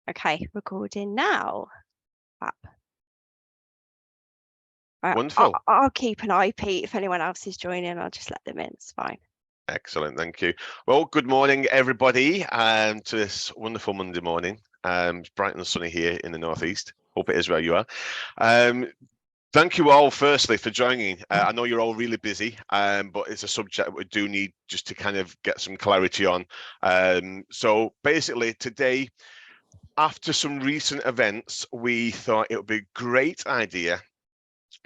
Okay, recording now. Fab. Wonderful. I'll keep an eye, Pete. If anyone else is joining, I'll just let them in. It's fine. Excellent, thank you. Well, good morning, everybody, to this wonderful Monday morning. It's bright and sunny here in the northeast. Hope it is where you are. Thank you all, firstly, for joining. I know you're all really busy, but it's a subject we do need just to kind of get some clarity on. So basically, today, after some recent events, we thought it would be a great idea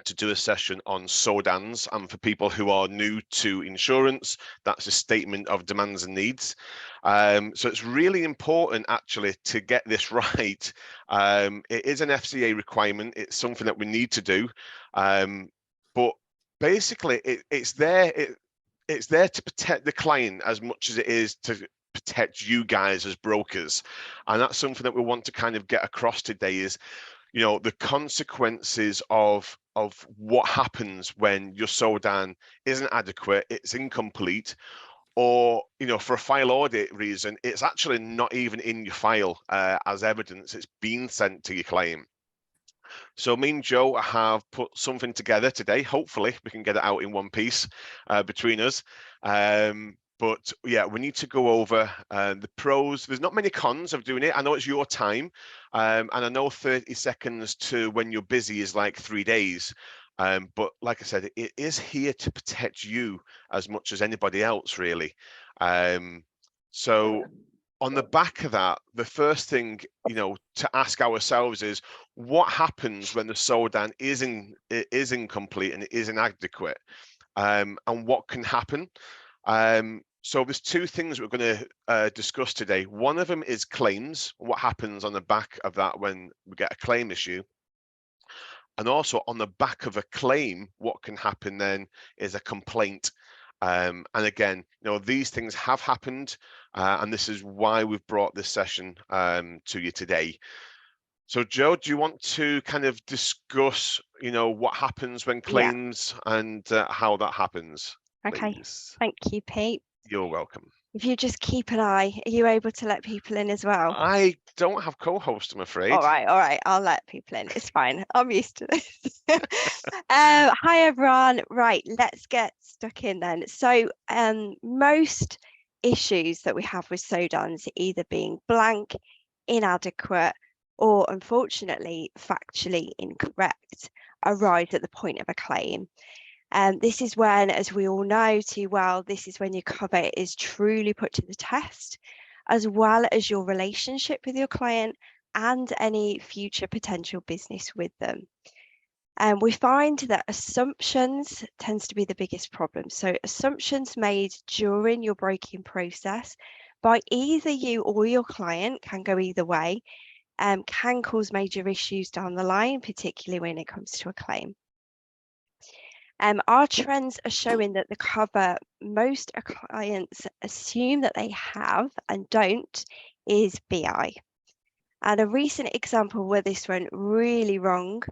to do a session on SODANs, and for people who are new to insurance, that's a statement of demands and needs. So it's really important actually to get this right. It is an FCA requirement, it's something that we need to do, but basically it's there to protect the client as much as it is to protect you guys as brokers, and that's something that we want to kind of get across today is, you know, the consequences of what happens when your SODAN isn't adequate, it's incomplete, or, you know, for a file audit reason, it's actually not even in your file as evidence, it's been sent to your client. So me and Joe have put something together today. Hopefully we can get it out in one piece between us. But yeah, we need to go over the pros. There's not many cons of doing it. I know it's your time, and I know 30 seconds to when you're busy is like 3 days. But like I said, it is here to protect you as much as anybody else, really. So on the back of that, the first thing, you know, to ask ourselves is, what happens when the SODAN is incomplete and it is inadequate, and what can happen? So there's two things we're going to discuss today. One of them is claims, what happens on the back of that when we get a claim issue. And also on the back of a claim, what can happen then is a complaint. And again, you know, these things have happened, and this is why we've brought this session to you today. So Joe, do you want to kind of discuss, you know, what happens when claims and how that happens? Okay, Please? Thank you, Pete. You're welcome. If you just keep an eye, are you able to let people in as well? I don't have co-host, I'm afraid. All right, I'll let people in. It's fine. I'm used to this. Hi, everyone. Right, let's get stuck in then. So most issues that we have with SODANs either being blank, inadequate, or unfortunately factually incorrect arise at the point of a claim. This is when, as we all know too well, this is when your cover is truly put to the test, as well as your relationship with your client and any future potential business with them. And we find that assumptions tends to be the biggest problem. So assumptions made during your broking process by either you or your client can go either way, can cause major issues down the line, particularly when it comes to a claim. Our trends are showing that the cover most clients assume that they have and don't is BI. And a recent example where this went really wrong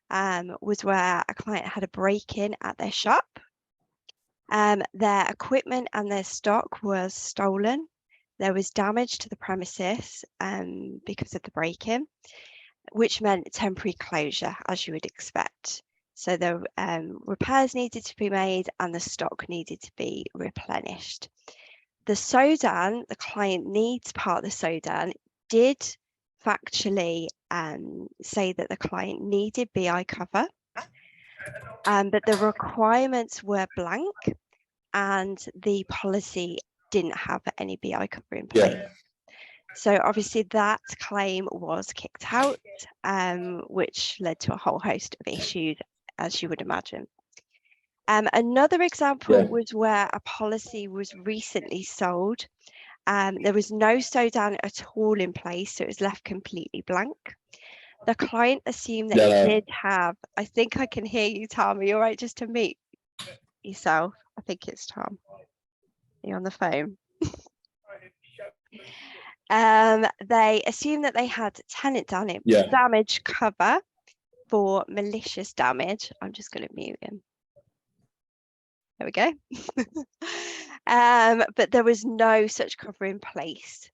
was where a client had a break-in at their shop. Their equipment and their stock was stolen. There was damage to the premises because of the break-in, which meant temporary closure, as you would expect. So the repairs needed to be made and the stock needed to be replenished. The SODAN, the client needs part of the SODAN, did factually say that the client needed BI cover, but the requirements were blank and the policy didn't have any BI cover in place. Yeah. So obviously that claim was kicked out, which led to a whole host of issues, as you would imagine. Another example was where a policy was recently sold. There was no SODAN at all in place, so it was left completely blank. The client assumed that it did have, I think I can hear you, Tom. Are you all right just to mute yourself? I think it's Tom. You're on the phone. They assumed that they had tenant damage cover for malicious damage. I'm just going to mute him. There we go. But there was no such cover in place.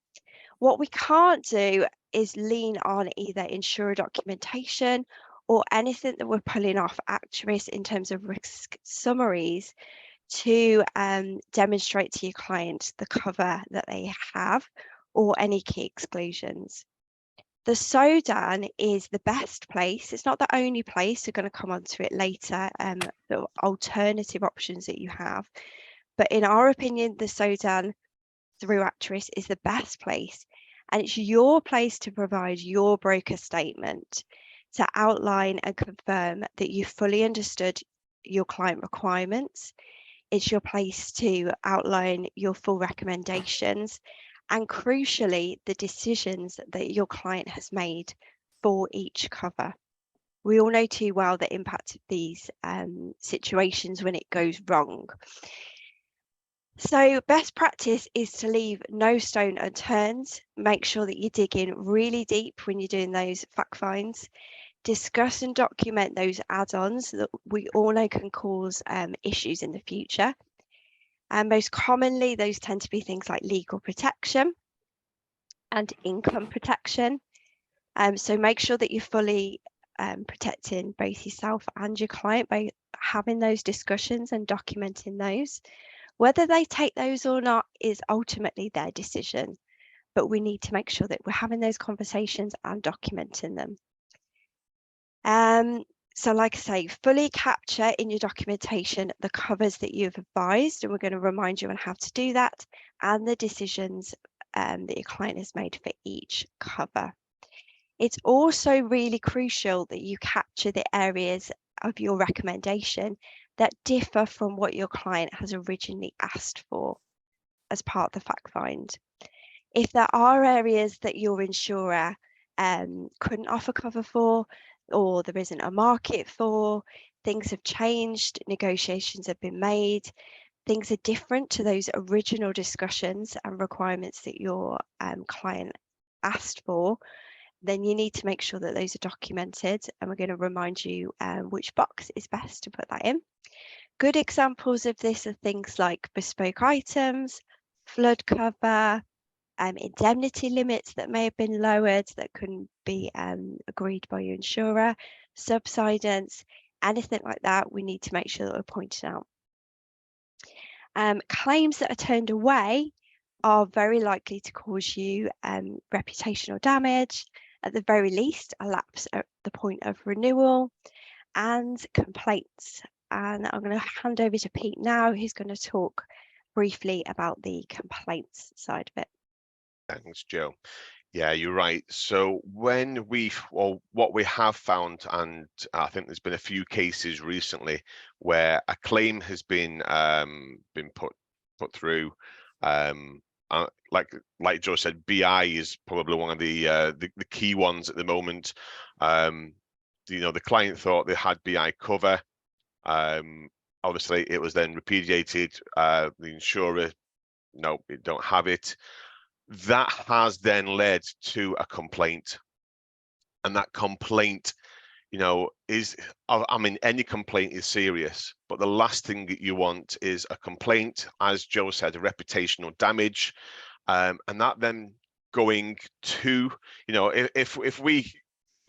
What we can't do is lean on either insurer documentation or anything that we're pulling off actuaries in terms of risk summaries to demonstrate to your client the cover that they have or any key exclusions. The SODAN is the best place. It's not the only place. We're going to come on to it later, the alternative options that you have. But in our opinion, the SODAN through Actress is the best place. And it's your place to provide your broker statement to outline and confirm that you fully understood your client requirements. It's your place to outline your full recommendations and crucially, the decisions that your client has made for each cover. We all know too well the impact of these situations when it goes wrong. So best practice is to leave no stone unturned. Make sure that you dig in really deep when you're doing those fact finds. Discuss and document those add-ons that we all know can cause issues in the future. And most commonly, those tend to be things like legal protection and income protection. So make sure that you're fully protecting both yourself and your client by having those discussions and documenting those. Whether they take those or not is ultimately their decision, but we need to make sure that we're having those conversations and documenting them. So like I say, fully capture in your documentation the covers that you've advised, and we're going to remind you on how to do that, and the decisions that your client has made for each cover. It's also really crucial that you capture the areas of your recommendation that differ from what your client has originally asked for as part of the fact find. If there are areas that your insurer couldn't offer cover for, or there isn't a market for, things have changed, negotiations have been made, things are different to those original discussions and requirements that your client asked for, then you need to make sure that those are documented, and we're going to remind you which box is best to put that in. Good examples of this are things like bespoke items, flood cover, indemnity limits that may have been lowered that couldn't be agreed by your insurer, subsidence, anything like that, we need to make sure that we're pointing out. Claims that are turned away are very likely to cause you reputational damage, at the very least, a lapse at the point of renewal, and complaints. And I'm going to hand over to Pete now, who's going to talk briefly about the complaints side of it. Thanks, Joe. Yeah, you're right. So what we have found, and I think there's been a few cases recently where a claim has been put through. Like Joe said, BI is probably one of the key ones at the moment. The client thought they had BI cover. Obviously, it was then repudiated. The insurer, no, you don't have it. That has then led to a complaint, and that complaint, is, I mean, any complaint is serious, but the last thing that you want is a complaint, as Joe said, a reputational damage, and that then going to, if we,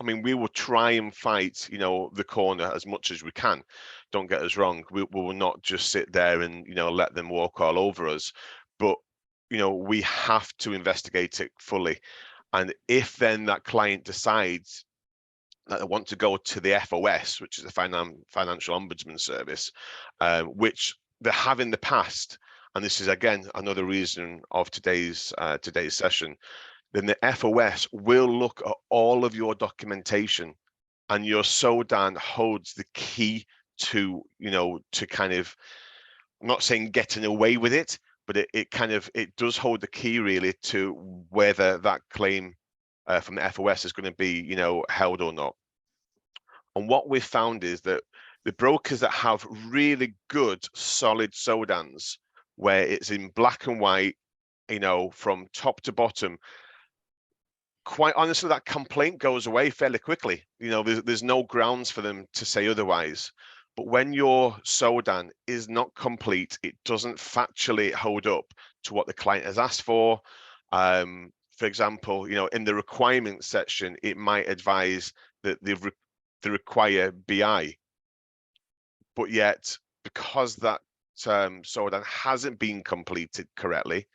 I mean, we will try and fight, the corner as much as we can. Don't get us wrong. We will not just sit there and, let them walk all over us, but we have to investigate it fully. And if then that client decides that they want to go to the FOS, which is the Financial Ombudsman Service, which they have in the past, and this is again another reason of today's session, then the FOS will look at all of your documentation, and your SODAN holds the key to, to kind of, I'm not saying getting away with it, but it does hold the key really to whether that claim from the FOS is going to be, held or not. And what we've found is that the brokers that have really good, solid SODANs, where it's in black and white, from top to bottom, quite honestly, that complaint goes away fairly quickly. There's no grounds for them to say otherwise. But when your SODAN is not complete, it doesn't factually hold up to what the client has asked for. for example, in the requirements section, it might advise that they require BI, but yet because that SODAN hasn't been completed correctly,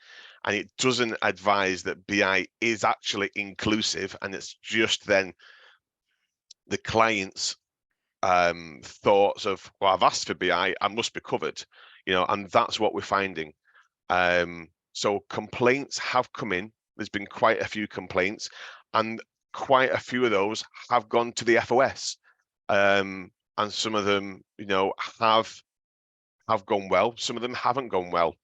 and it doesn't advise that BI is actually inclusive, and it's just then the client's thoughts of, well, I've asked for BI, I must be covered, and that's what we're finding. So complaints have come in. There's been quite a few complaints, and quite a few of those have gone to the FOS, and some of them, have gone well. Some of them haven't gone well.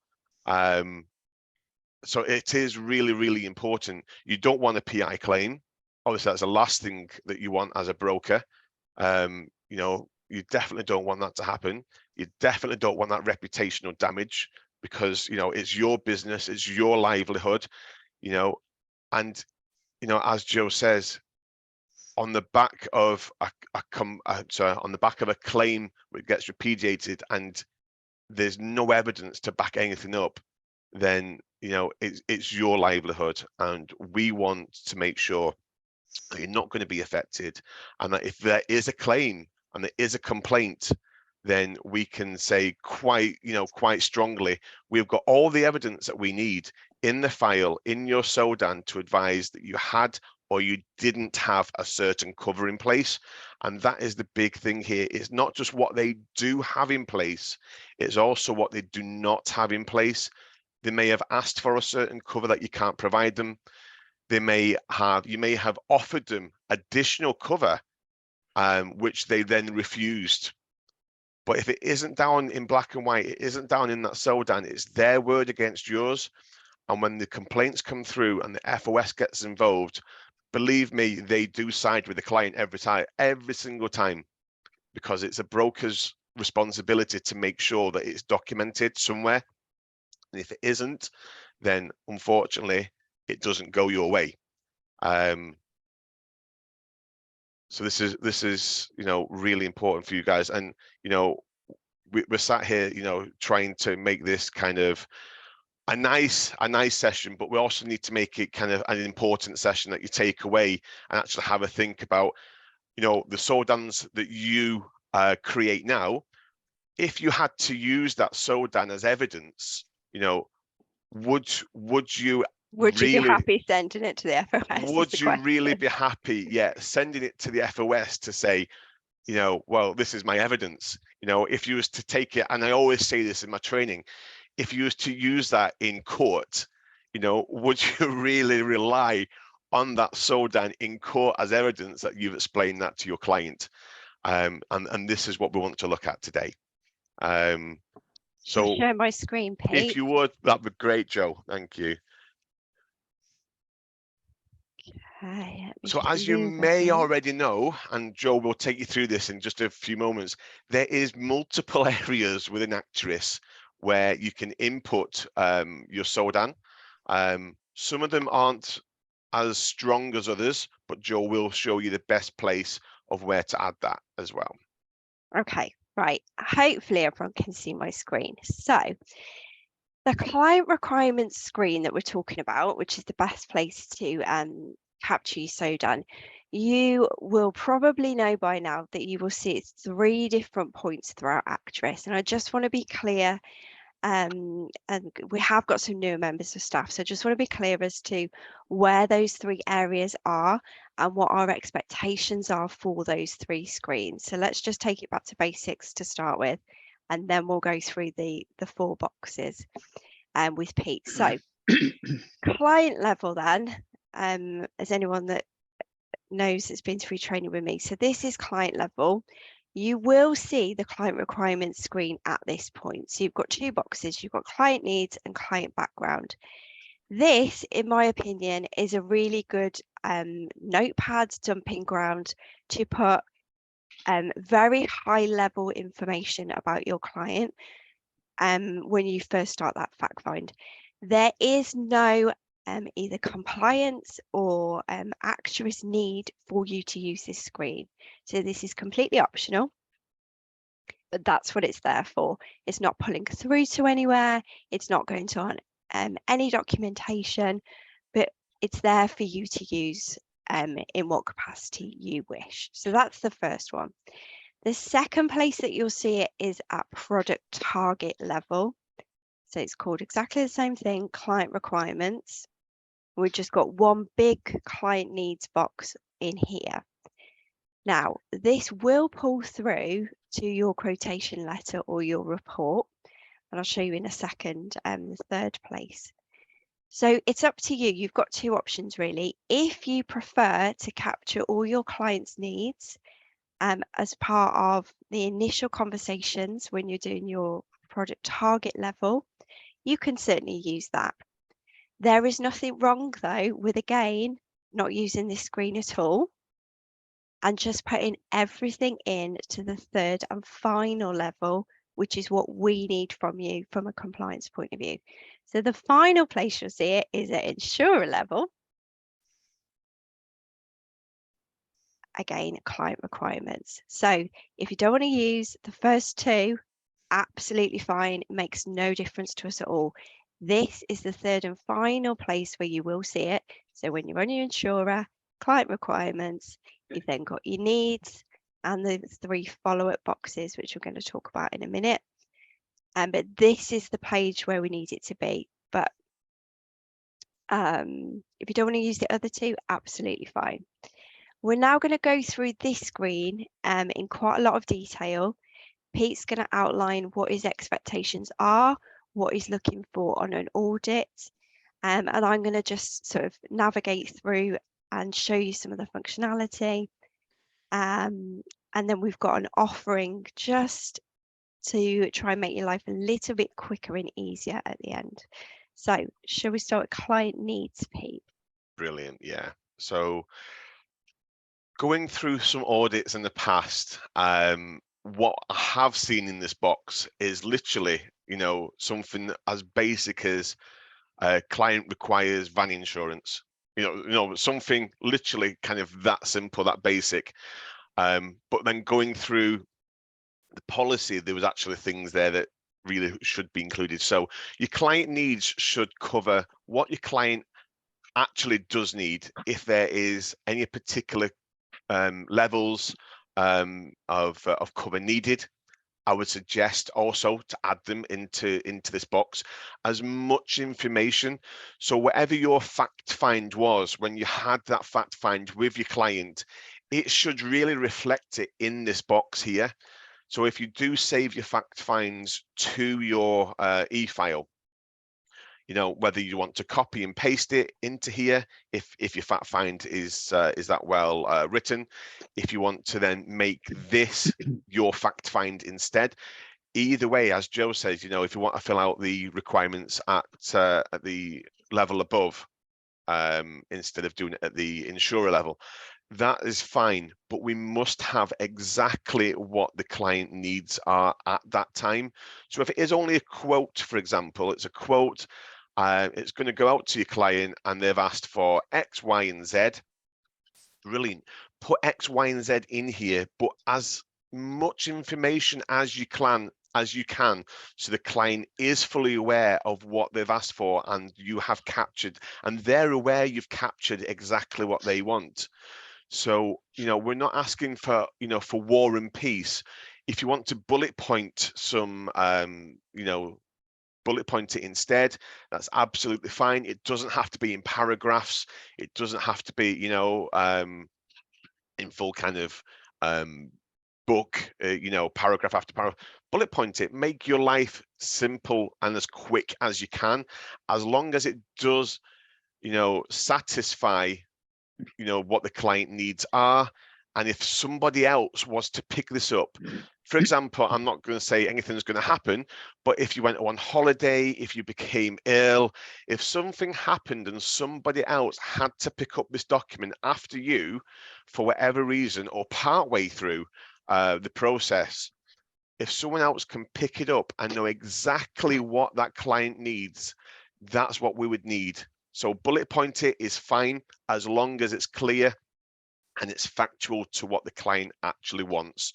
So it is really, really important. You don't want a PI claim. Obviously, that's the last thing that you want as a broker. You definitely don't want that to happen. You definitely don't want that reputational damage, because it's your business, it's your livelihood, and as Joe says, on the back of a claim that gets repudiated and there's no evidence to back anything up, then it's your livelihood, and we want to make sure that you're not going to be affected, and that if there is a claim and there is a complaint, then we can say quite strongly, we've got all the evidence that we need in the file, in your SODAN, to advise that you had or you didn't have a certain cover in place. And that is the big thing here. It's not just what they do have in place, it's also what they do not have in place. They may have asked for a certain cover that you can't provide them. You may have offered them additional cover, which they then refused. But if it isn't down in black and white, it isn't down in that SODAN, it's their word against yours. And when the complaints come through and the FOS gets involved, believe me, they do side with the client every single time, because it's a broker's responsibility to make sure that it's documented somewhere. And if it isn't, then unfortunately, it doesn't go your way. So this is really important for you guys, and we're sat here trying to make this kind of a nice session, but we also need to make it kind of an important session that you take away and actually have a think about the SODANs that you create now. If you had to use that SODAN as evidence, would you be happy sending it to the FOS? Would you really be happy, sending it to the FOS to say, well, this is my evidence? If you was to take it, and I always say this in my training, if you was to use that in court, would you really rely on that SODAN in court as evidence that you've explained that to your client? And this is what we want to look at today. So I'll share my screen, Pete. If you would, that'd be great, Joe. Thank you. Okay, so as you may already know, and Joe will take you through this in just a few moments, there is multiple areas within Actress where you can input your SODAN. Some of them aren't as strong as others, but Joe will show you the best place of where to add that as well. Okay, right. Hopefully everyone can see my screen. So the client requirements screen that we're talking about, which is the best place to capture your SODAN, you will probably know by now that you will see it's 3 different points throughout Actress. And I just want to be clear, and we have got some newer members of staff, so I just want to be clear as to where those 3 areas are and what our expectations are for those 3 screens. So let's just take it back to basics to start with, and then we'll go through the 4 boxes with Pete. So client level then, as anyone that knows that's been through training with me, so this is client level. You will see the client requirements screen at this point. So you've got 2 boxes, you've got client needs and client background. This, in my opinion, is a really good notepad dumping ground to put very high level information about your client when you first start that fact find. There is no either compliance or Actress need for you to use this screen. So this is completely optional, but that's what it's there for. It's not pulling through to anywhere. It's not going to on any documentation, but it's there for you to use in what capacity you wish. So that's the first one. The second place that you'll see it is at product target level. So it's called exactly the same thing, client requirements. We've just got one big client needs box in here. Now, this will pull through to your quotation letter or your report, and I'll show you in a second the third place. So it's up to you. You've got two options really. If you prefer to capture all your clients' needs as part of the initial conversations when you're doing your product target level, you can certainly use that. There is nothing wrong though with, again, not using this screen at all and just putting everything in to the third and final level, which is what we need from you from a compliance point of view. So the final place you'll see it is at insurer level. Again, client requirements. So if you don't want to use the first two, absolutely fine. It makes no difference to us at all. This is the third and final place where you will see it. So when you're on your insurer, client requirements, you've then got your needs and the three follow-up boxes, which we're going to talk about in a minute. But this is the page where we need it to be. But if you don't want to use the other two, absolutely fine. We're now going to go through this screen in quite a lot of detail. Pete's going to outline what his expectations are, what he's looking for on an audit, and I'm going to just sort of navigate through and show you some of the functionality. And then we've got an offering just to try and make your life a little bit quicker and easier at the end. So shall we start with client needs, Pete? Brilliant, yeah. So going through some audits in the past, what I have seen in this box is literally, something as basic as client requires van insurance. Something literally kind of that simple, that basic. But then going through the policy, there was actually things there that really should be included. So your client needs should cover what your client actually does need. If there is any particular levels of cover needed, I would suggest also to add them into this box. As much information, so whatever your fact find was when you had that fact find with your client, it should really reflect it in this box here. So if you do save your fact finds to your e-file, whether you want to copy and paste it into here, if your fact find is that well written, if you want to then make this your fact find instead, either way, as Joe says, if you want to fill out the requirements at the level above instead of doing it at the insurer level, that is fine, but we must have exactly what the client needs are at that time. So if it is only a quote, for example, it's a quote, it's going to go out to your client and they've asked for X, Y, and Z. Brilliant. Put X, Y, and Z in here, but as much information as you can, so the client is fully aware of what they've asked for and you have captured, and they're aware you've captured exactly what they want. So, we're not asking for, for war and peace. If you want to bullet point some, bullet point it instead, that's absolutely fine. It doesn't have to be in paragraphs. It doesn't have to be, in full kind of book, paragraph after paragraph. Bullet point it, make your life simple and as quick as you can, as long as it does, satisfy what the client needs are. And if somebody else was to pick this up, for example, I'm not going to say anything's going to happen, but if you went on holiday, if you became ill, if something happened and somebody else had to pick up this document after you for whatever reason or partway through the process, if someone else can pick it up and know exactly what that client needs, that's what we would need. So bullet point it is fine as long as it's clear and it's factual to what the client actually wants.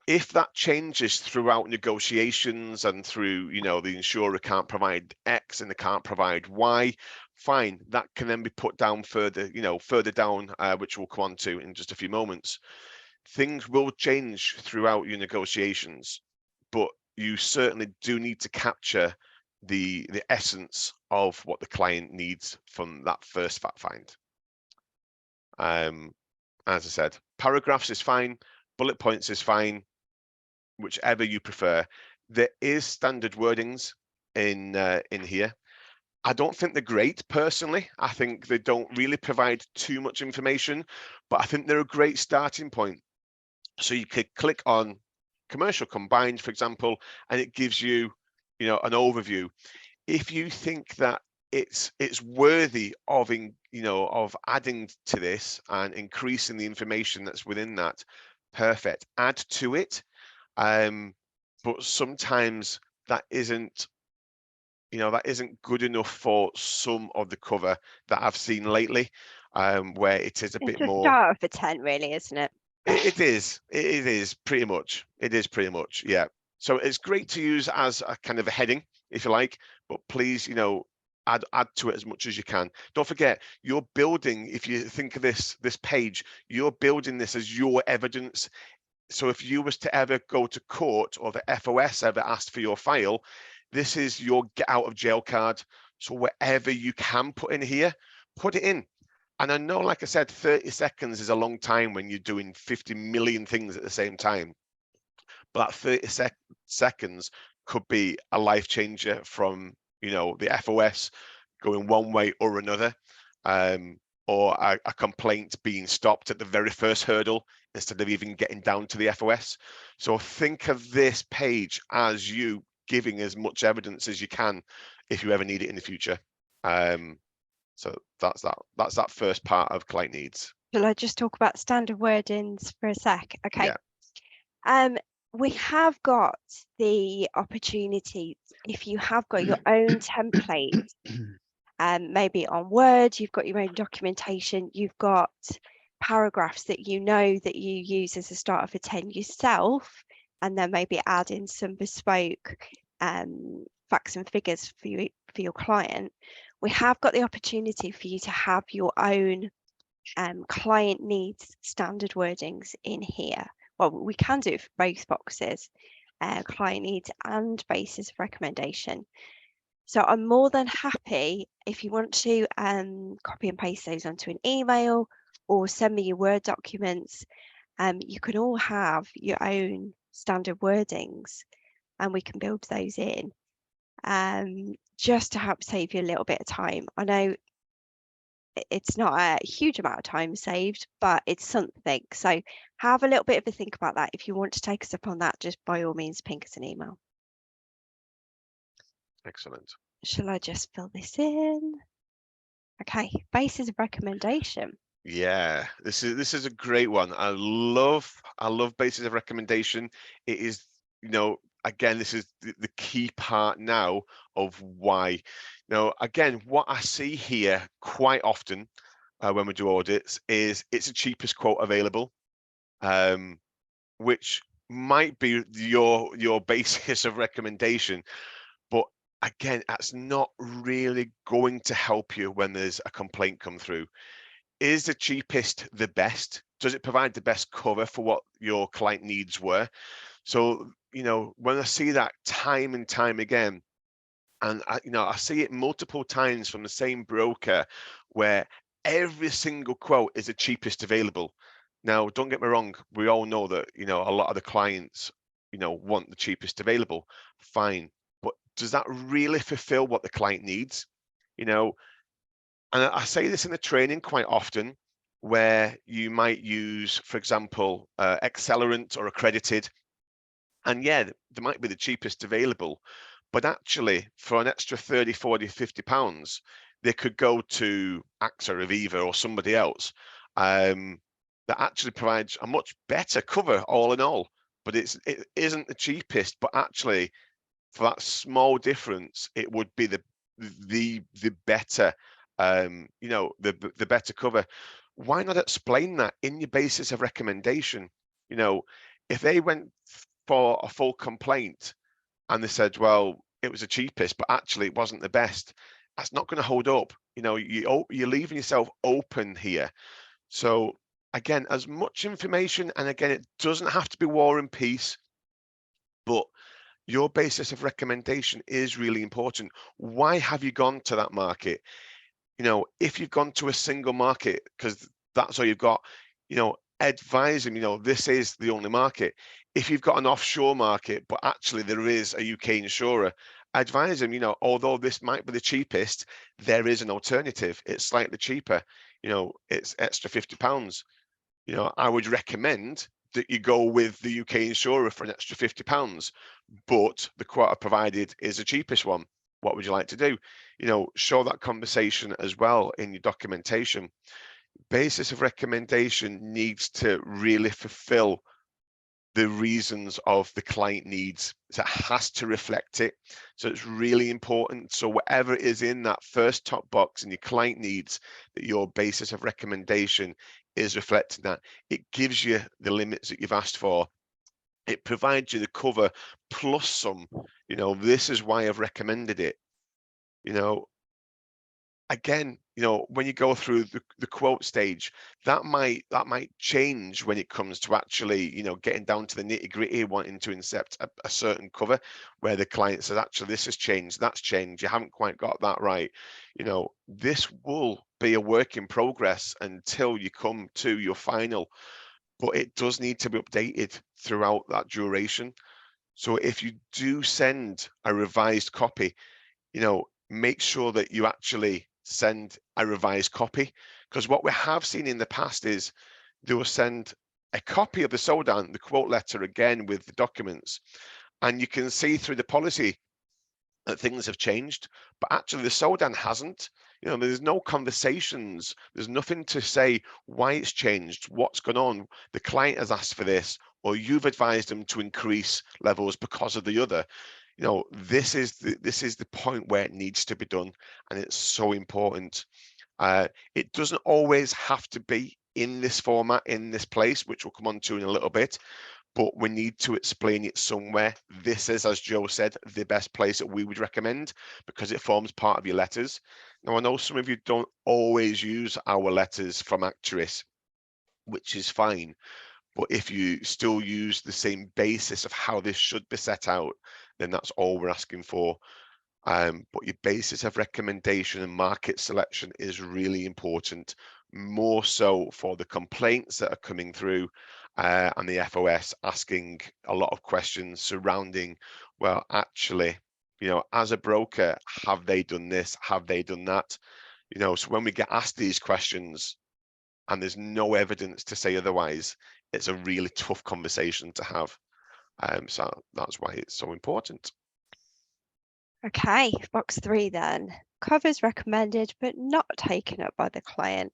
If that changes throughout negotiations and through, the insurer can't provide X and they can't provide Y, fine, that can then be put down further, further down, which we'll come on to in just a few moments. Things will change throughout your negotiations, but you certainly do need to capture the essence of what the client needs from that first fact find. As I said, paragraphs is fine, bullet points is fine, whichever you prefer. There is standard wordings in here. I don't think they're great personally. I think they don't really provide too much information, but I think they're a great starting point. So you could click on commercial combined, for example, and it gives you, an overview. If you think that it's worthy of of adding to this and increasing the information that's within that, perfect. Add to it. But sometimes that isn't good enough for some of the cover that I've seen lately, where it is a bit It's a more. start for 10, really, isn't it? It is pretty much. It is pretty much, yeah. So it's great to use as a kind of a heading, if you like, but please, add to it as much as you can. Don't forget, you're building, if you think of this page, you're building this as your evidence. So if you was to ever go to court or the FOS ever asked for your file, this is your get out of jail card. So whatever you can put in here, put it in. And I know, like I said, 30 seconds is a long time when you're doing 50 million things at the same time. But that 30 seconds could be a life changer from, the FOS going one way or another, or a complaint being stopped at the very first hurdle instead of even getting down to the FOS. So think of this page as you giving as much evidence as you can if you ever need it in the future. So that's that first part of client needs. Shall I just talk about standard wordings for a sec? Okay. Yeah. We have got the opportunity, if you have got your own template, maybe on Word, you've got your own documentation, you've got paragraphs that you know that you use as a starter for 10 yourself, and then maybe add in some bespoke facts and figures for your client. We have got the opportunity for you to have your own client needs standard wordings in here. Well, we can do it for both boxes, client needs and basis of recommendation. So I'm more than happy if you want to copy and paste those onto an email or send me your Word documents. You can all have your own standard wordings and we can build those in just to help save you a little bit of time. I know it's not a huge amount of time saved, but it's something. So have a little bit of a think about that. If you want to take us up on that, just by all means, ping us an email. Excellent. Shall I just fill this in? Okay, basis of recommendation. Yeah, this is a great one. I love basis of recommendation. It is, again, this is the key part now of why. Now, again, what I see here quite often when we do audits is it's the cheapest quote available, which might be your basis of recommendation, but again, that's not really going to help you when there's a complaint come through. Is the cheapest the best? Does it provide the best cover for what your client needs were? So, when I see that time and time again, and I see it multiple times from the same broker where every single quote is the cheapest available. Now, don't get me wrong, we all know that, a lot of the clients, want the cheapest available. Fine. But does that really fulfill what the client needs? And I say this in the training quite often, where you might use, for example, Accelerant or Accredited. And yeah, they might be the cheapest available, but actually for an extra 30, 40, 50 pounds, they could go to AXA, Aviva or somebody else that actually provides a much better cover all in all. But it isn't the cheapest, but actually for that small difference, it would be the better the better cover. Why not explain that in your basis of recommendation? If they went for a full complaint and they said, well, it was the cheapest, but actually it wasn't the best, that's not going to hold up. You know, you're leaving yourself open here. So again, as much information, and again, it doesn't have to be War and Peace, but your basis of recommendation is really important. Why have you gone to that market? You know, if you've gone to a single market because that's all you've got, you know, advise them, you know, this is the only market. If you've got an offshore market, but actually there is a UK insurer, advise them, you know, although this might be the cheapest, there is an alternative. It's slightly cheaper, you know, it's extra £50. You know, I would recommend that you go with the UK insurer for an extra £50, but the quote I provided is the cheapest one. What would you like to do? You know, show that conversation as well in your documentation. Basis of recommendation needs to really fulfill the reasons of the client needs. So it has to reflect it. So it's really important. So whatever is in that first top box in your client needs, that your basis of recommendation is reflecting that. It gives you the limits that you've asked for. It provides you the cover plus some. You know, this is why I've recommended it. You know, again, you know, when you go through the quote stage, that might change when it comes to actually, you know, getting down to the nitty-gritty, wanting to incept a certain cover where the client says, actually, this has changed, that's changed, you haven't quite got that right. You know, this will be a work in progress until you come to your final, but it does need to be updated throughout that duration. So if you do send a revised copy, you know, make sure that you actually send a revised copy, because what we have seen in the past is they will send a copy of the SODAN, the quote letter, again with the documents, and you can see through the policy that things have changed, but actually the SODAN hasn't. You know, there's no conversations, there's nothing to say why it's changed, what's gone on. The client has asked for this, or you've advised them to increase levels because of the other. You know, this is the point where it needs to be done, and it's so important. It doesn't always have to be in this format, in this place, which we'll come on to in a little bit, but we need to explain it somewhere. This is, as Joe said, the best place that we would recommend because it forms part of your letters. Now, I know some of you don't always use our letters from actuaries, which is fine. But if you still use the same basis of how this should be set out, then that's all we're asking for. But your basis of recommendation and market selection is really important, more so for the complaints that are coming through and the FOS asking a lot of questions surrounding, well, actually, you know, as a broker, have they done this? Have they done that? You know, so when we get asked these questions and there's no evidence to say otherwise, it's a really tough conversation to have. So that's why it's so important. Okay, box 3 then. Covers recommended but not taken up by the client.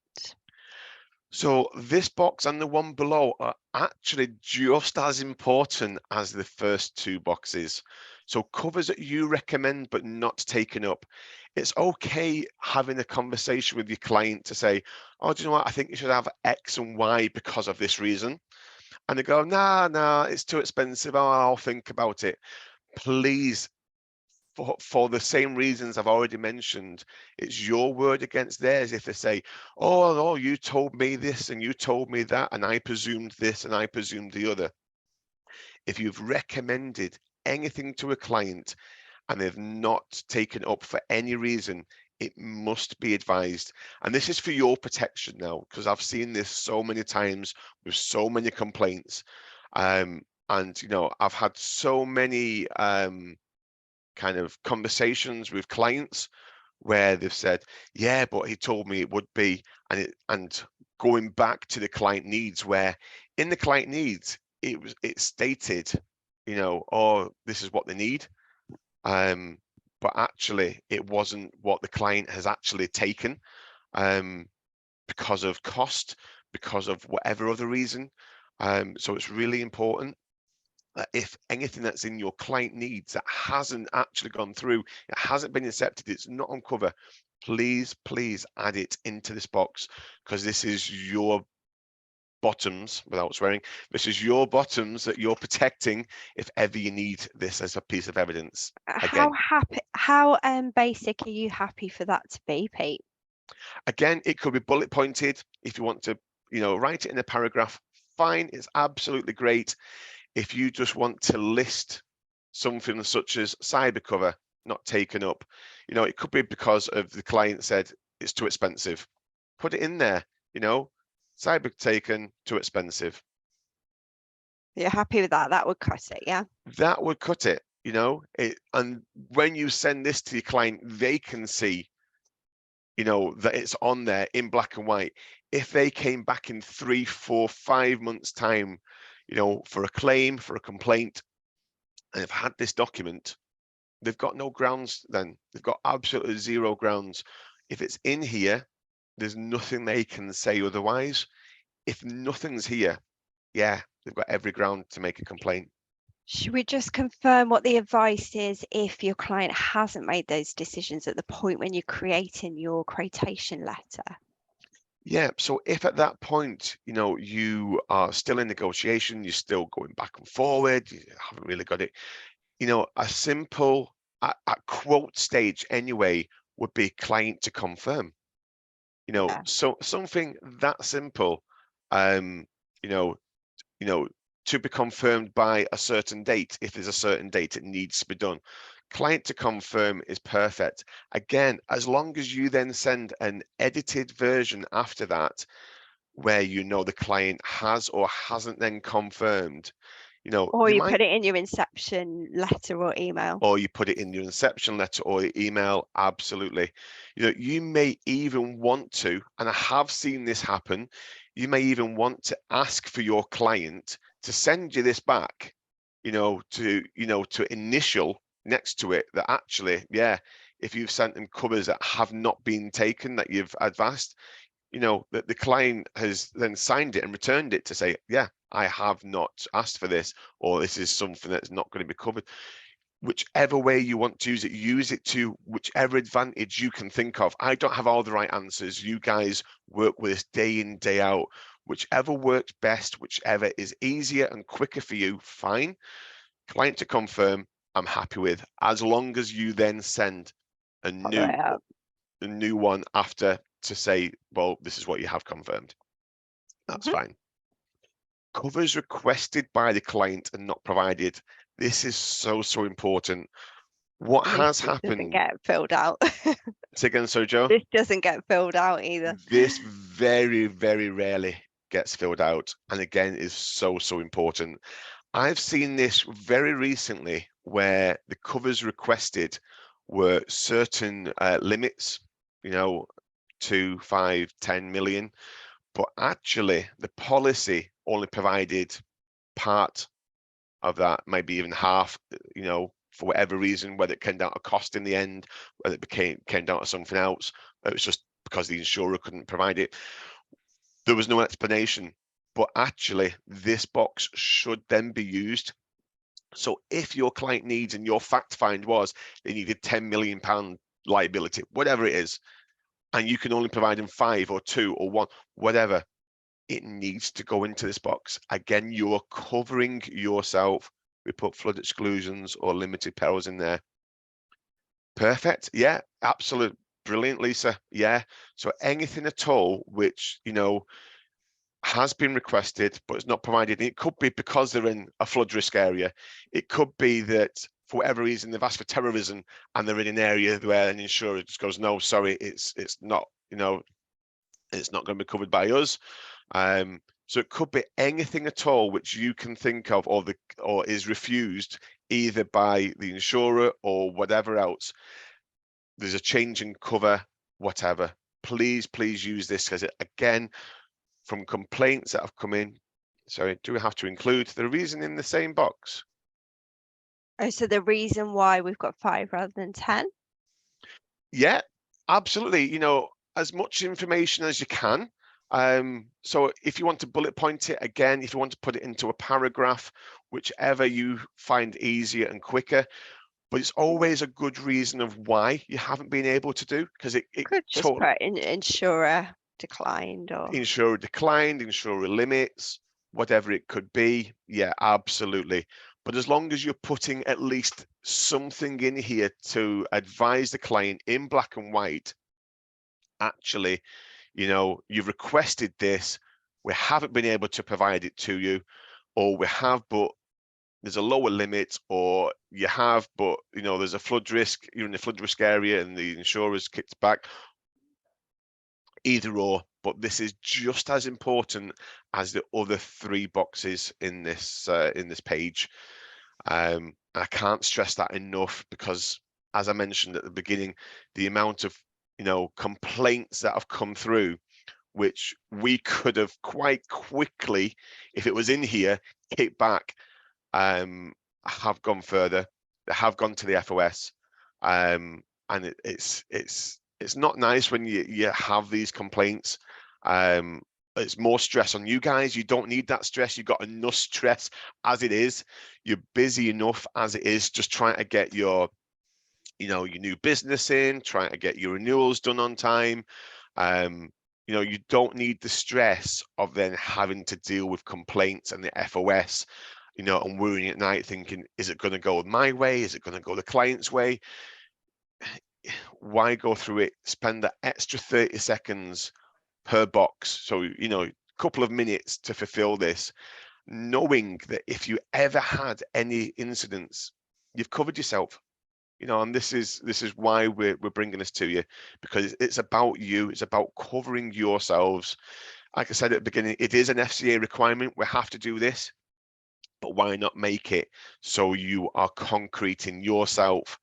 So this box and the one below are actually just as important as the first two boxes. So covers that you recommend but not taken up. It's okay having a conversation with your client to say, oh, do you know what? I think you should have X and Y because of this reason. And they go, nah, it's too expensive. Oh, I'll think about it. Please, for the same reasons I've already mentioned, it's your word against theirs. If they say, oh, no, you told me this and you told me that, and I presumed this and I presumed the other. If you've recommended anything to a client and they've not taken it up for any reason, it must be advised. And this is for your protection now, because I've seen this so many times with so many complaints. And, you know, I've had so many kind of conversations with clients where they've said, yeah, but he told me it would be, and going back to the client needs, where in the client needs, it stated, you know, oh, this is what they need. But actually it wasn't what the client has actually taken because of cost, because of whatever other reason. So it's really important that if anything that's in your client needs that hasn't actually gone through, it hasn't been accepted, it's not on cover, please add it into this box, because this is your bottoms, without swearing, this is your bottoms that you're protecting if ever you need this as a piece of evidence. Again, How basic are you happy for that to be, Pete? again, it could be bullet pointed. If you want to, write it in a paragraph, fine, it's absolutely great. If you just want to list something such as cyber cover not taken up, it could be because of the client said it's too expensive. Put it in there, cyber taken, too expensive. You're happy with that? That would cut it, yeah? That would cut it, and when you send this to your client, they can see, that it's on there in black and white. If they came back in 3, 4, 5 months time, for a claim, for a complaint, and have had this document, they've got no grounds then. They've got absolutely zero grounds. If it's in here, there's nothing they can say otherwise. If nothing's here, yeah, they've got every ground to make a complaint. Should we just confirm what the advice is if your client hasn't made those decisions at the point when you're creating your quotation letter? Yeah, so if at that point, you are still in negotiation, you're still going back and forward, you haven't really got it, a simple, at quote stage anyway, would be client to confirm. Yeah. So something that simple, you know, to be confirmed by a certain date. If there's a certain date, it needs to be done. Client to confirm is perfect. Again, as long as you then send an edited version after that, where the client has or hasn't then confirmed, Or you you might, put it in your inception letter or email. or you put it in your inception letter or your email, absolutely. You may even want to, and I have seen this happen, you may even want to ask for your client to send you this back, to initial next to it that actually, yeah, if you've sent them covers that have not been taken, that you've advanced, that the client has then signed it and returned it to say, yeah, I have not asked for this, or this is something that's not going to be covered. Whichever way you want to use it to whichever advantage you can think of. I don't have all the right answers. You guys work with us day in, day out. Whichever works best, whichever is easier and quicker for you, fine. Client to confirm, I'm happy with, as long as you then send a Follow it up. new one after to say, well, this is what you have confirmed. That's fine. Covers requested by the client and not provided. This is so important. What has This doesn't happened? get filled out. Say again, sorry, Joe. This doesn't get filled out either. This very, very rarely gets filled out, and again is so important. I've seen this very recently where the covers requested were certain limits, 2, 5, 10 million, but actually the policy only provided part of that, maybe even half, for whatever reason, whether it came down to cost in the end, whether it came down to something else. It was just because the insurer couldn't provide it. There was no explanation, but actually this box should then be used. So if your client needs, and your fact find was they needed £10 million liability, whatever it is, and you can only provide them 5 or 2 or 1, whatever, it needs to go into this box. Again, you're covering yourself. We put flood exclusions or limited perils in there. Perfect. Yeah, absolute. Brilliant, Lisa. Yeah. So anything at all which, has been requested, but it's not provided. It could be because they're in a flood risk area. It could be that for whatever reason, they've asked for terrorism and they're in an area where an insurer just goes, no, sorry, it's not, it's not going to be covered by us. So it could be anything at all which you can think of, or is refused either by the insurer or whatever else. There's a change in cover, whatever. Please use this, because again, from complaints that have come in, sorry, do we have to include the reason in the same box? Oh, so the reason why we've got 5 rather than 10? Yeah, absolutely. As much information as you can. So if you want to bullet point it, again, if you want to put it into a paragraph, whichever you find easier and quicker, but it's always a good reason of why you haven't been able to do, because it Could just put in insurer declined or insurer declined, insurer limits, whatever it could be. Yeah, absolutely. But as long as you're putting at least something in here to advise the client in black and white, actually, you've requested this, we haven't been able to provide it to you, or we have, but there's a lower limit, or you have, but there's a flood risk, you're in the flood risk area and the insurer's kicked back. Either or, but this is just as important as the other 3 boxes in this page. I can't stress that enough, because as I mentioned at the beginning, the amount of complaints that have come through, which we could have quite quickly, if it was in here, kicked back, have gone further. They have gone to the FOS, and it's not nice when you have these complaints. It's more stress on you guys. You don't need that stress. You've got enough stress as it is. You're busy enough as it is, just trying to get your new business in, trying to get your renewals done on time. You don't need the stress of then having to deal with complaints and the FOS, and worrying at night thinking, is it going to go my way? Is it going to go the client's way? Why go through it? Spend that extra 30 seconds per box. So, a couple of minutes to fulfill this, knowing that if you ever had any incidents, you've covered yourself. And this is why we're bringing this to you, because it's about you. It's about covering yourselves. Like I said at the beginning, it is an FCA requirement. We have to do this, but why not make it so you are concreting yourself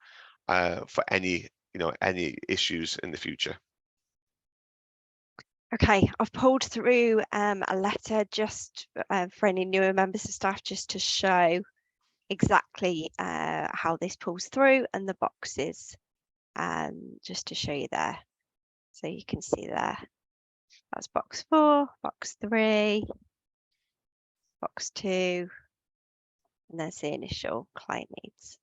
for any issues in the future? Okay, I've pulled through a letter just for any newer members of staff, just to show exactly how this pulls through, and the boxes, just to show you there. So you can see there, that's box 4, box 3, box 2, and there's the initial client needs.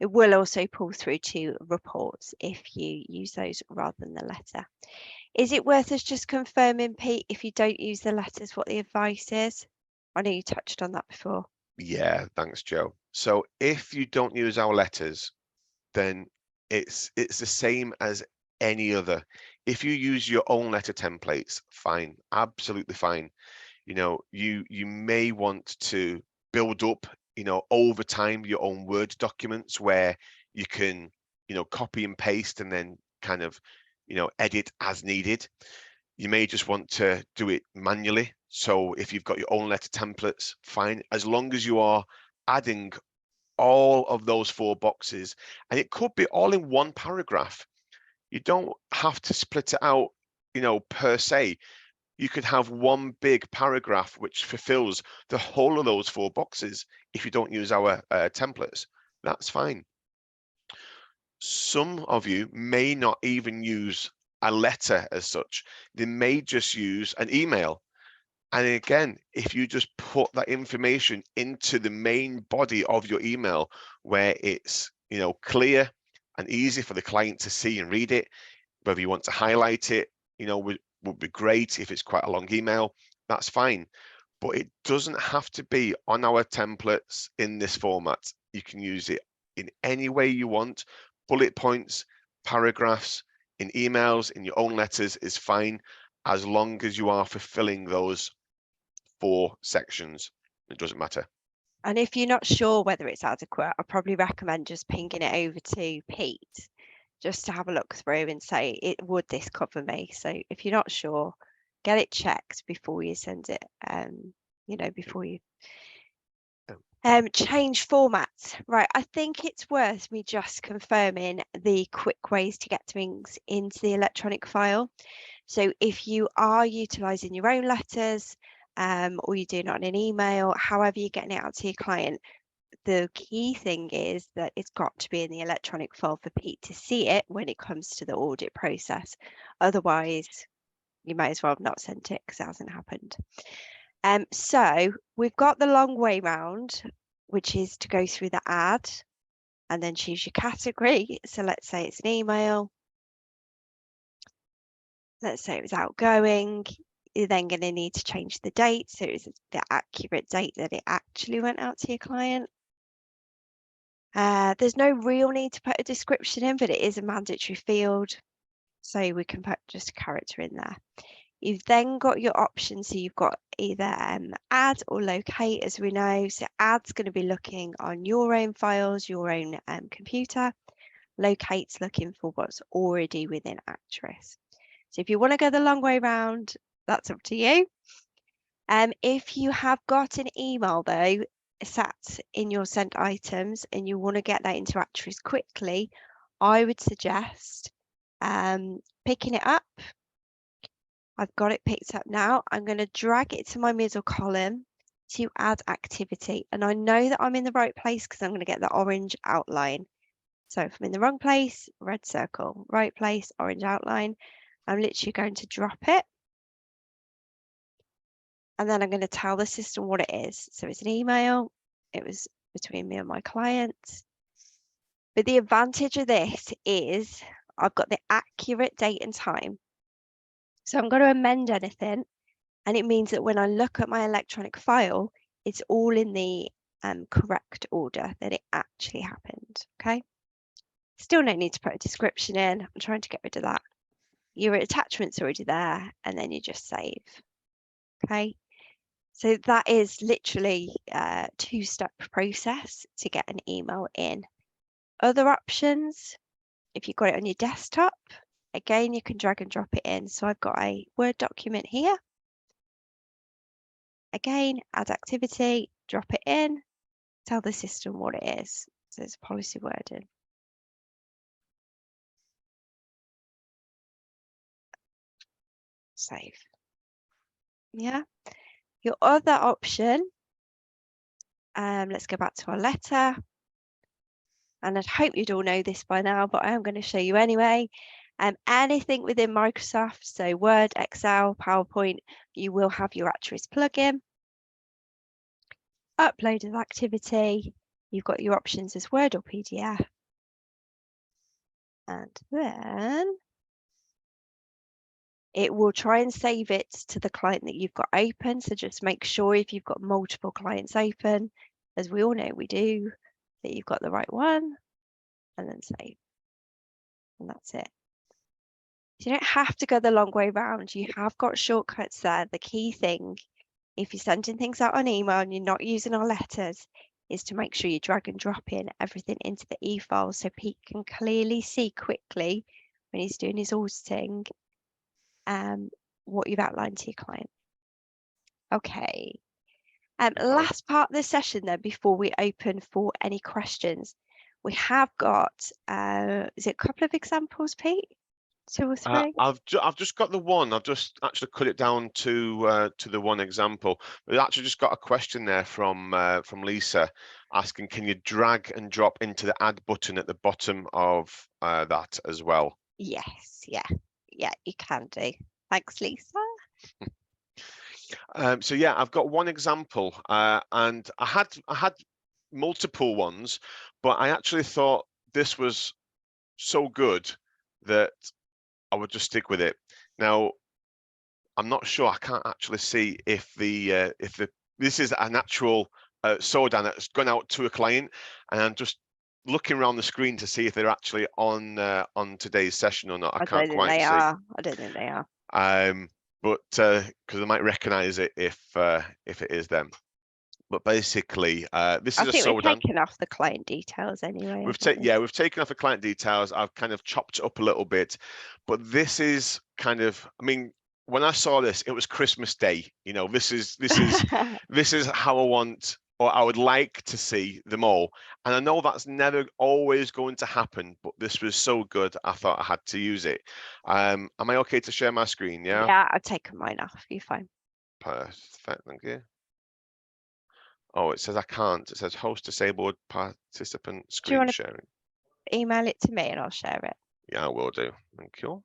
It will also pull through to reports if you use those rather than the letter. Is it worth us just confirming, Pete, if you don't use the letters, what the advice is? I know you touched on that before. Yeah, thanks, Joe. So if you don't use our letters, then it's the same as any other. If you use your own letter templates, fine, absolutely fine. You may want to build up, over time, your own Word documents where you can, copy and paste and then kind of, edit as needed. You may just want to do it manually. So if you've got your own letter templates, fine, as long as you are adding all of those 4 boxes, and it could be all in one paragraph. You don't have to split it out, per se. You could have one big paragraph which fulfills the whole of those 4 boxes. If you don't use our templates, that's fine. Some of you may not even use a letter as such. They may just use an email. And again, if you just put that information into the main body of your email, where it's clear and easy for the client to see and read it, whether you want to highlight it, would be great. If it's quite a long email, that's fine. But it doesn't have to be on our templates in this format. You can use it in any way you want. Bullet points, paragraphs, in emails, in your own letters is fine, as long as you are fulfilling those 4 sections. It doesn't matter. And if you're not sure whether it's adequate, I probably recommend just pinging it over to Pete, just to have a look through and say, would this cover me? So if you're not sure, get it checked before you send it, before you change formats. Right, I think it's worth me just confirming the quick ways to get things into the electronic file. So if you are utilising your own letters, or you're doing it on an email, however you're getting it out to your client, the key thing is that it's got to be in the electronic file for Pete to see it when it comes to the audit process. Otherwise, you might as well have not sent it because it hasn't happened. So we've got the long way round, which is to go through the ad and then choose your category. So let's say it's an email. let's say it was outgoing, you're then going to need to change the date. So it's the accurate date that it actually went out to your client. There's no real need to put a description in, but it is a mandatory field. So we can put just a character in there. You've then got your options. So you've got either add or locate, as we know. So add's going to be looking on your own files, your own computer. Locate's looking for what's already within Actress. So if you want to go the long way round, that's up to you. If you have got an email though sat in your sent items and you want to get that into Actress quickly, I would suggest picking it up. I've got it picked up now. I'm going to drag it to my middle column to add activity. And I know that I'm in the right place because I'm going to get the orange outline. So if I'm in the wrong place, red circle, right place, orange outline. I'm literally going to drop it. And then I'm going to tell the system what it is. So it's an email. It was between me and my client. But the advantage of this is I've got the accurate date and time. So I'm going to amend anything. And it means that when I look at my electronic file, it's all in the correct order that it actually happened. Okay. Still no need to put a description in. I'm trying to get rid of that. Your attachment's already there, and then you just save. Okay. So that is literally a two-step process to get an email in. Other options, if you've got it on your desktop, again, you can drag and drop it in. So I've got a Word document here. Again, add activity, drop it in, tell the system what it is. So it's policy wording. Save. Yeah. Your other option, let's go back to our letter. And I'd hope you'd all know this by now, but I am going to show you anyway. Anything within Microsoft, so Word, Excel, PowerPoint, you will have your Actress plugin. Upload as activity. You've got your options as Word or PDF. And then it will try and save it to the client that you've got open. So just make sure if you've got multiple clients open, as we all know we do, that you've got the right one, and then save. And that's it. You don't have to go the long way round. You have got shortcuts there. The key thing, if you're sending things out on email and you're not using our letters, is to make sure you drag and drop in everything into the e-file so Pete can clearly see quickly when he's doing his auditing what you've outlined to your client. Okay. Last part of the session then, before we open for any questions, we have got, is it a couple of examples, Pete? 2 or 3? I've just got the one. I've just actually cut it down to the one example. We actually just got a question there from Lisa asking, can you drag and drop into the add button at the bottom of that as well? Yes, yeah, you can do. Thanks, Lisa. So yeah, I've got one example, and I had multiple ones, but I actually thought this was so good that I would just stick with it. Now, I'm not sure. I can't actually see if this is an actual SODAN that's gone out to a client, and I'm just looking around the screen to see if they're actually on today's session or not. I can't quite see. I don't think they are. But because I might recognise it if it is them. But basically, this is a SODAN. We've taken off the client details anyway. We've taken off the client details. I've kind of chopped it up a little bit, but this is kind of, I mean, when I saw this, it was Christmas Day. You know, this is this is how I want, or I would like to see them all. And I know that's never always going to happen, but this was so good, I thought I had to use it. Am I okay to share my screen? Yeah. Yeah, I've taken mine off. You're fine. Perfect. Thank you. Oh, it says I can't. It says host disabled participant screen sharing. Email it to me and I'll share it. Yeah, I will do. Thank you.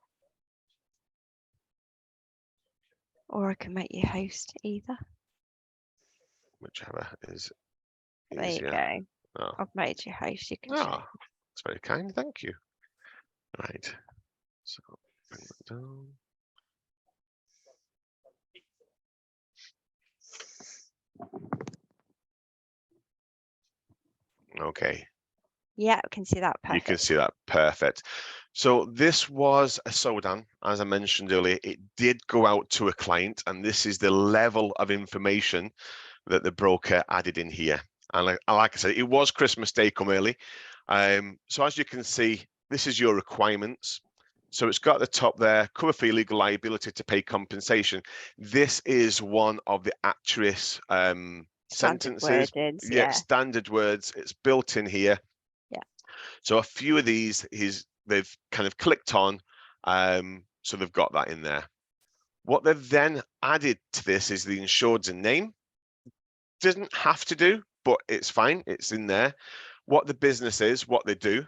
Or I can make you host either. Whichever is easier. There you go. Oh. I've made you host. You can share. That's very kind. Thank you. Right. So bring that down. Okay. Yeah, I can see that You can perfect. see that, perfect. So this was a SODAN, as I mentioned earlier. It did go out to a client, and this is the level of information that the broker added in here. And like I said, it was Christmas Day come early. So as you can see, this is your requirements. So it's got at the top there, cover fee, legal liability to pay compensation. This is one of the actuaries Standard sentences. wordings, Yeah, yeah. standard words. It's built in here. Yeah. So a few of these they've kind of clicked on, so they've got that in there. What they've then added to this is the insured's name. Doesn't have to do, but it's fine. It's in there. What the business is, what they do,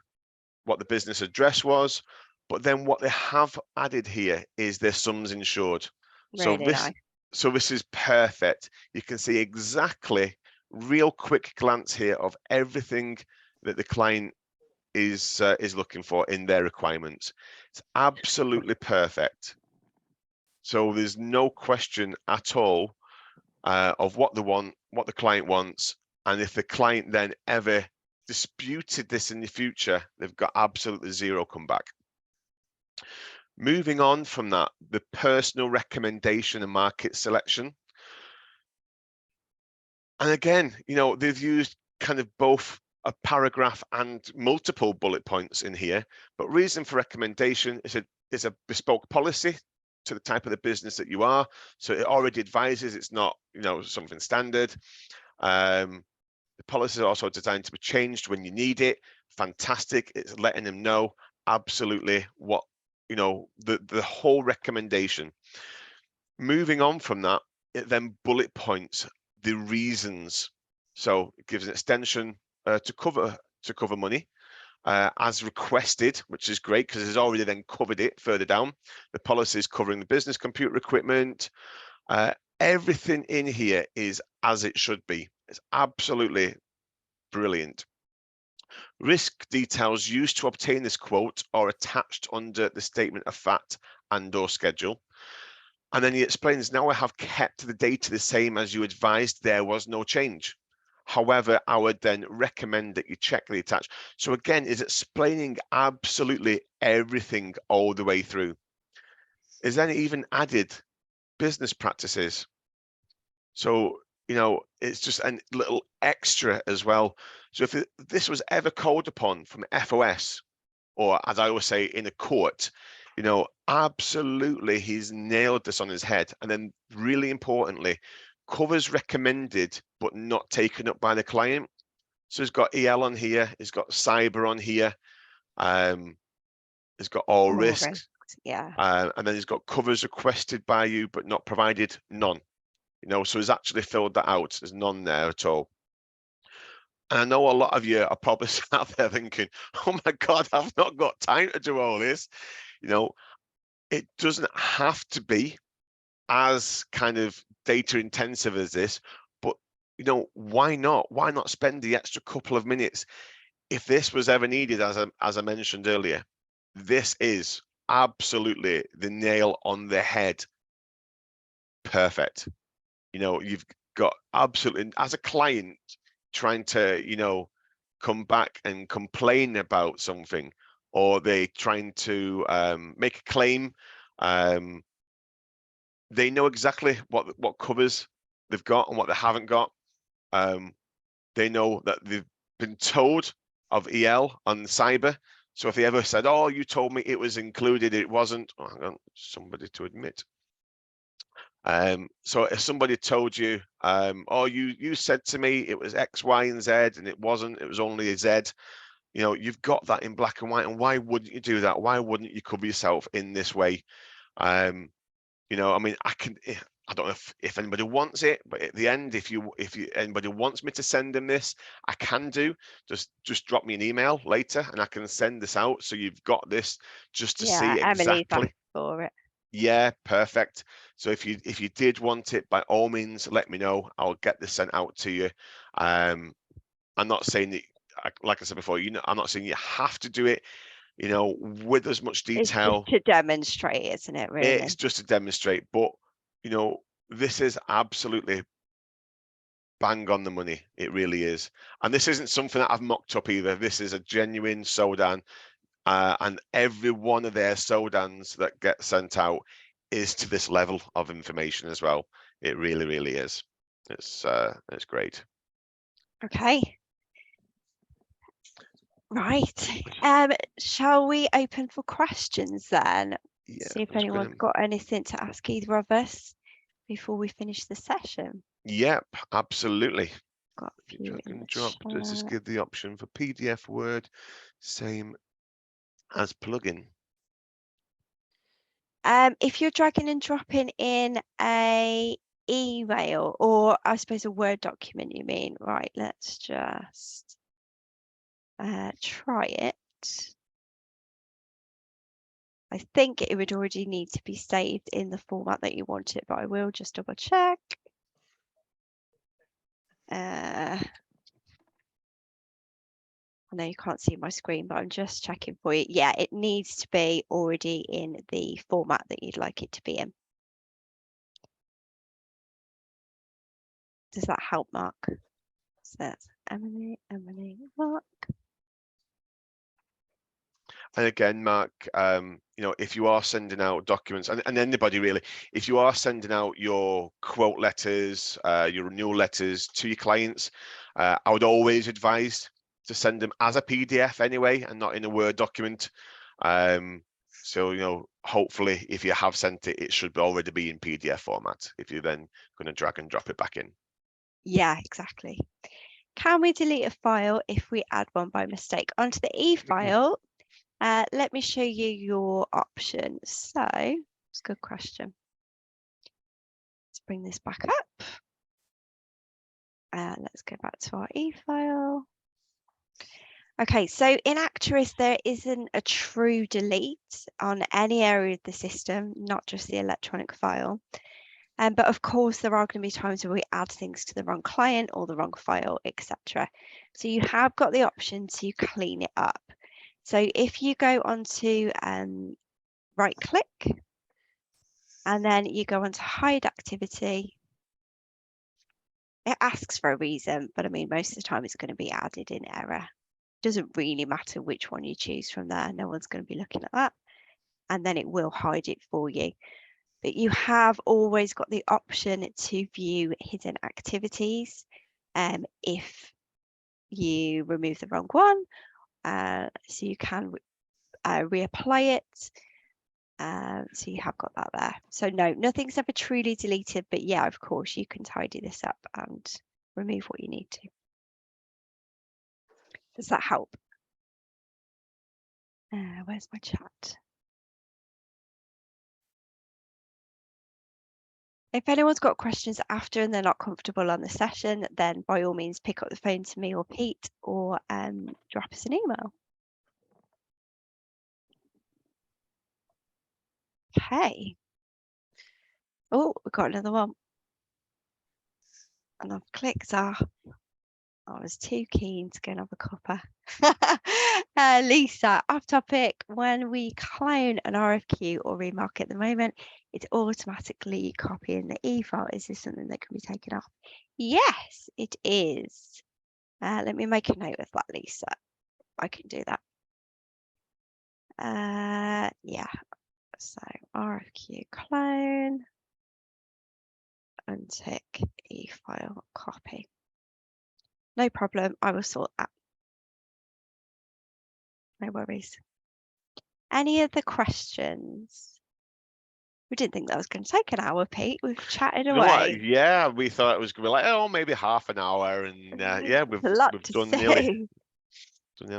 what the business address was, but then what they have added here is their sums insured. So Really nice. this is perfect. You can see exactly, real quick glance here of everything that the client is looking for in their requirements. It's absolutely perfect. So there's no question at all of what they want, what the client wants, and if the client then ever disputed this in the future, they've got absolutely zero comeback. Moving on from that, the personal recommendation and market selection. And again, you know, they've used kind of both a paragraph and multiple bullet points in here, but reason for recommendation is a bespoke policy to the type of the business that you are. So it already advises, it's not, you know, something standard. The policy is also designed to be changed when you need it. Fantastic. It's letting them know absolutely what, you know, the whole recommendation. Moving on from that, it then bullet points the reasons. So it gives an extension to cover money as requested, which is great because it's already then covered it further down. The policy is covering the business computer equipment. Everything in here is as it should be. It's absolutely brilliant. Risk details used to obtain this quote are attached under the statement of fact and/or schedule. And then he explains, now I have kept the data the same as you advised, there was no change. However, I would then recommend that you check the attached. So again, is explaining absolutely everything all the way through. Is then even added business practices. So, you know, it's just a little extra as well. So if this was ever called upon from FOS, or as I always say, in a court, you know, absolutely he's nailed this on his head. And then really importantly, covers recommended but not taken up by the client. So he's got EL on here, he's got cyber on here, he's got all risks, Yeah. and then he's got covers requested by you but not provided, none. You know, so he's actually filled that out. There's none there at all. And I know a lot of you are probably sat there thinking, oh my God, I've not got time to do all this. You know, it doesn't have to be as kind of data intensive as this, but you know, why not? Why not spend the extra couple of minutes? If this was ever needed, as I mentioned earlier, this is absolutely the nail on the head. Perfect. You know, you've got absolutely, as a client trying to, you know, come back and complain about something, or they trying to make a claim, they know exactly what covers they've got and what they haven't got. They know that they've been told of EL on cyber. So if they ever said, oh, you told me it was included, it wasn't, oh, hang on, somebody to admit. So if somebody told you, oh, you said to me it was X, Y, and Z, and it wasn't, it was only a Z, you know, you've got that in black and white. And why wouldn't you do that? Why wouldn't you cover yourself in this way? You know, I mean, I don't know if anybody wants it, but at the end, if anybody wants me to send them this, I can do. Just drop me an email later, and I can send this out. So you've got this just to see Emily's exactly. asked for it. Yeah, perfect. So if you did want it, by all means, let me know. I'll get this sent out to you. I'm not saying that, like I said before, you know, I'm not saying you have to do it, you know, with as much detail. It's just to demonstrate, isn't it, really? It's just to demonstrate, but you know, this is absolutely bang on the money. It really is. And this isn't something that I've mocked up either. This is a genuine SODAN, and every one of their SODANs that get sent out is to this level of information as well. It really, really is. It's great. Okay. Right. Shall we open for questions then? Yeah, See if just anyone's got anything to ask either of us before we finish the session. Yep, absolutely. Got a few Drag in and the drop. Does this chat. give the option for PDF, Word, same as plugin? If you're dragging and dropping in a email, or I suppose a Word document, you mean? Right, let's just try it. I think it would already need to be saved in the format that you want it, but I will just double check. I know you can't see my screen, but I'm just checking for you. Yeah, it needs to be already in the format that you'd like it to be in. Does that help, Mark? So that's Emily, Mark. And again, Mark, you know, if you are sending out documents, and anybody really, if you are sending out your quote letters, your renewal letters to your clients, I would always advise to send them as a PDF anyway, and not in a Word document. So, you know, hopefully if you have sent it, it should already be in PDF format if you're then going to drag and drop it back in. Yeah, exactly. Can we delete a file if we add one by mistake onto the e-file? Let me show you your options. So it's a good question. Let's bring this back up. Let's go back to our e-file. Okay, so in Actress, there isn't a true delete on any area of the system, not just the electronic file. But of course, there are going to be times where we add things to the wrong client or the wrong file, etc. So you have got the option to clean it up. So if you go onto right click, and then you go onto hide activity, it asks for a reason, but I mean, most of the time it's going to be added in error. Doesn't really matter which one you choose from there. No one's going to be looking at that. And then it will hide it for you. But you have always got the option to view hidden activities if you remove the wrong one. So you can reapply it. So you have got that there. So no, nothing's ever truly deleted, but yeah, of course, you can tidy this up and remove what you need to. Does that help? Where's my chat? If anyone's got questions after and they're not comfortable on the session, then by all means, pick up the phone to me or Pete, or drop us an email. Okay. Oh, we've got another one. And I've clicked off. I was too keen to go and have a cuppa. Lisa, off topic, when we clone an RFQ or remark at the moment, it's automatically copying the e-file. Is this something that can be taken off? Yes, it is. Let me make a note of that, Lisa. I can do that. Yeah, so RFQ clone, untick e-file copy. No problem, I will sort that. No worries. Any other questions? We didn't think that was going to take an hour, Pete. We've chatted You know what? away. Yeah, we thought it was going to be like, oh, maybe half an hour, and yeah, we've a lot to done say. nearly an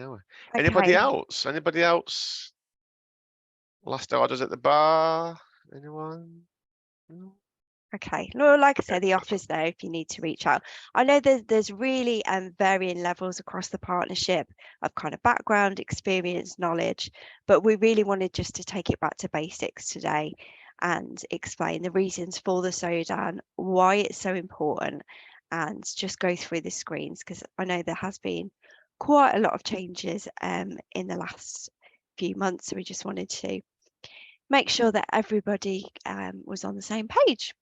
hour. Okay. Anybody else? Anybody else? Last orders at the bar? Anyone? No? Okay, well, like I Okay, said, the that's offer's there if you need to reach out. I know there's really varying levels across the partnership of kind of background, experience, knowledge, but we really wanted just to take it back to basics today and explain the reasons for the SODAN, why it's so important, and just go through the screens, because I know there has been quite a lot of changes in the last few months. So we just wanted to make sure that everybody was on the same page.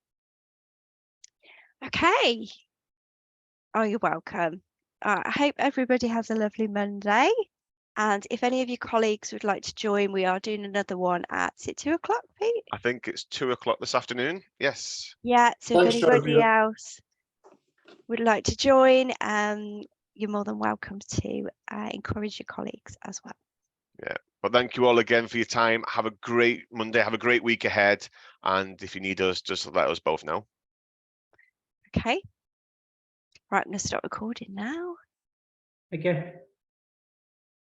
Okay. Oh, you're welcome. I hope everybody has a lovely Monday. And if any of your colleagues would like to join, we are doing another one at, is it 2 o'clock, Pete? I think it's 2 o'clock this afternoon. Yes. Yeah, so Thanks, if anybody Georgia. else would like to join, you're more than welcome to encourage your colleagues as well. Yeah. But thank you all again for your time. Have a great Monday. Have a great week ahead. And if you need us, just let us both know. Okay. Right, I'm going to stop recording now. Okay.